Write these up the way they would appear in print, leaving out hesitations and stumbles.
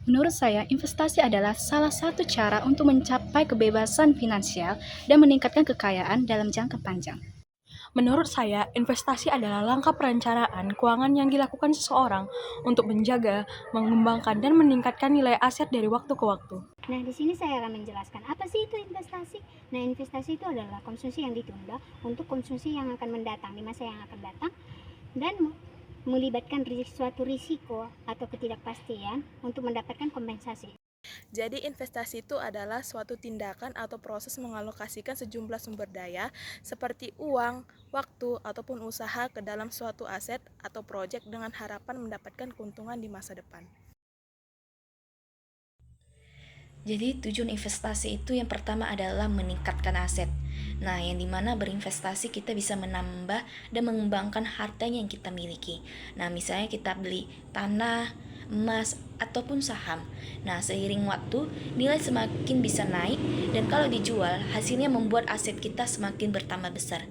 Menurut saya, investasi adalah salah satu cara untuk mencapai kebebasan finansial dan meningkatkan kekayaan dalam jangka panjang. Menurut saya, investasi adalah langkah perencanaan keuangan yang dilakukan seseorang untuk menjaga, mengembangkan, dan meningkatkan nilai aset dari waktu ke waktu. Nah, di sini saya akan menjelaskan apa sih itu investasi. Nah, investasi itu adalah konsumsi yang ditunda untuk konsumsi yang akan mendatang di masa yang akan datang dan melibatkan suatu risiko atau ketidakpastian untuk mendapatkan kompensasi. Jadi investasi itu adalah suatu tindakan atau proses mengalokasikan sejumlah sumber daya seperti uang, waktu, ataupun usaha ke dalam suatu aset atau proyek dengan harapan mendapatkan keuntungan di masa depan. Jadi tujuan investasi itu yang pertama adalah meningkatkan aset. Nah, yang dimana berinvestasi kita bisa menambah dan mengembangkan hartanya yang kita miliki. Nah, misalnya kita beli tanah, emas, ataupun saham. Nah, seiring waktu, nilai semakin bisa naik dan kalau dijual, hasilnya membuat aset kita semakin bertambah besar.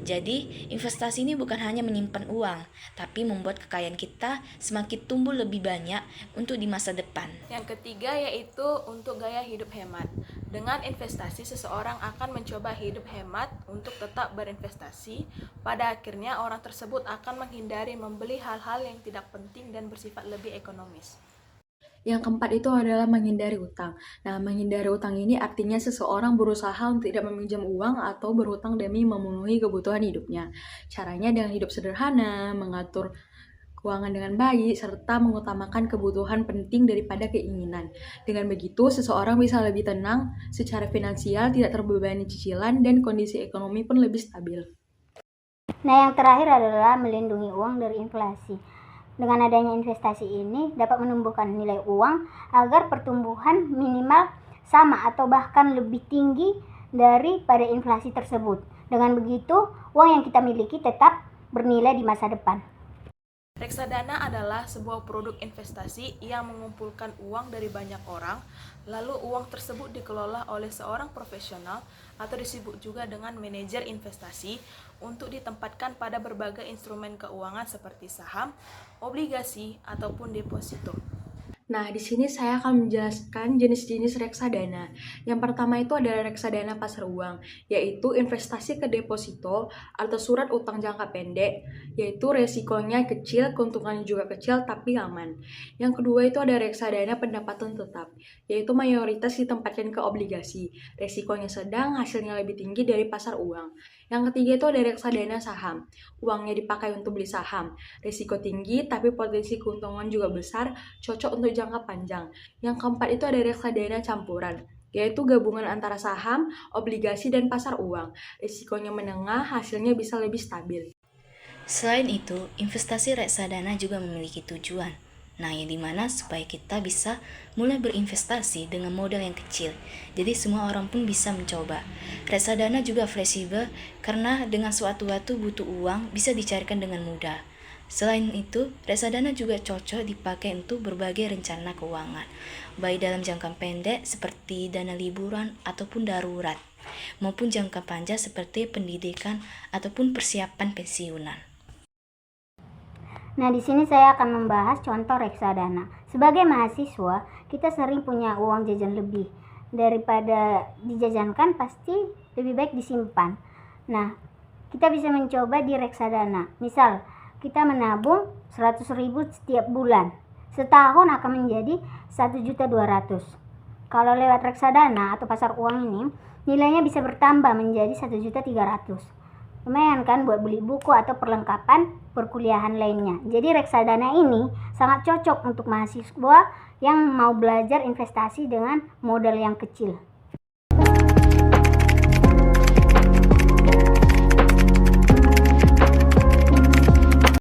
Jadi, investasi ini bukan hanya menyimpan uang, tapi membuat kekayaan kita semakin tumbuh lebih banyak untuk di masa depan. Yang ketiga yaitu untuk gaya hidup hemat. Dengan investasi, seseorang akan mencoba hidup hemat untuk tetap berinvestasi. Pada akhirnya, orang tersebut akan menghindari membeli hal-hal yang tidak penting dan bersifat lebih ekonomis. Yang keempat itu adalah menghindari utang. Nah, menghindari utang ini artinya seseorang berusaha untuk tidak meminjam uang atau berhutang demi memenuhi kebutuhan hidupnya. Caranya dengan hidup sederhana, mengatur keuangan dengan baik, serta mengutamakan kebutuhan penting daripada keinginan. Dengan begitu, seseorang bisa lebih tenang secara finansial, tidak terbebani cicilan, dan kondisi ekonomi pun lebih stabil. Nah, yang terakhir adalah melindungi uang dari inflasi. Dengan adanya investasi ini dapat menumbuhkan nilai uang agar pertumbuhan minimal sama atau bahkan lebih tinggi daripada inflasi tersebut. Dengan begitu, uang yang kita miliki tetap bernilai di masa depan. Reksadana adalah sebuah produk investasi yang mengumpulkan uang dari banyak orang, lalu uang tersebut dikelola oleh seorang profesional atau disebut juga dengan manajer investasi untuk ditempatkan pada berbagai instrumen keuangan seperti saham, obligasi, ataupun deposito. Nah, di sini saya akan menjelaskan jenis-jenis reksadana. Yang pertama itu adalah reksadana pasar uang, yaitu investasi ke deposito atau surat utang jangka pendek, yaitu resikonya kecil, keuntungannya juga kecil, tapi aman. Yang kedua itu ada reksadana pendapatan tetap, yaitu mayoritas ditempatkan ke obligasi. Resikonya sedang, hasilnya lebih tinggi dari pasar uang. Yang ketiga itu ada reksadana saham. Uangnya dipakai untuk beli saham. Risiko tinggi, tapi potensi keuntungan juga besar, cocok untuk jangka panjang. Yang keempat itu ada reksadana campuran, yaitu gabungan antara saham, obligasi, dan pasar uang. Risikonya menengah, hasilnya bisa lebih stabil. Selain itu, investasi reksadana juga memiliki tujuan. Nah, yang dimana supaya kita bisa mulai berinvestasi dengan modal yang kecil. Jadi semua orang pun bisa mencoba. Reksadana juga fleksibel karena dengan suatu waktu butuh uang bisa dicarikan dengan mudah. Selain itu, reksadana juga cocok dipakai untuk berbagai rencana keuangan, baik dalam jangka pendek seperti dana liburan ataupun darurat, maupun jangka panjang seperti pendidikan ataupun persiapan pensiunan. Nah, di sini saya akan membahas contoh reksadana. Sebagai mahasiswa, kita sering punya uang jajan lebih. Daripada dijajankan, pasti lebih baik disimpan. Nah, kita bisa mencoba di reksadana. Misal, kita menabung 100.000 setiap bulan. Setahun akan menjadi 1.200.000. Kalau lewat reksadana atau pasar uang ini, nilainya bisa bertambah menjadi 1.300.000. Lumayan kan buat beli buku atau perlengkapan perkuliahan lainnya. Jadi reksadana ini sangat cocok untuk mahasiswa yang mau belajar investasi dengan modal yang kecil.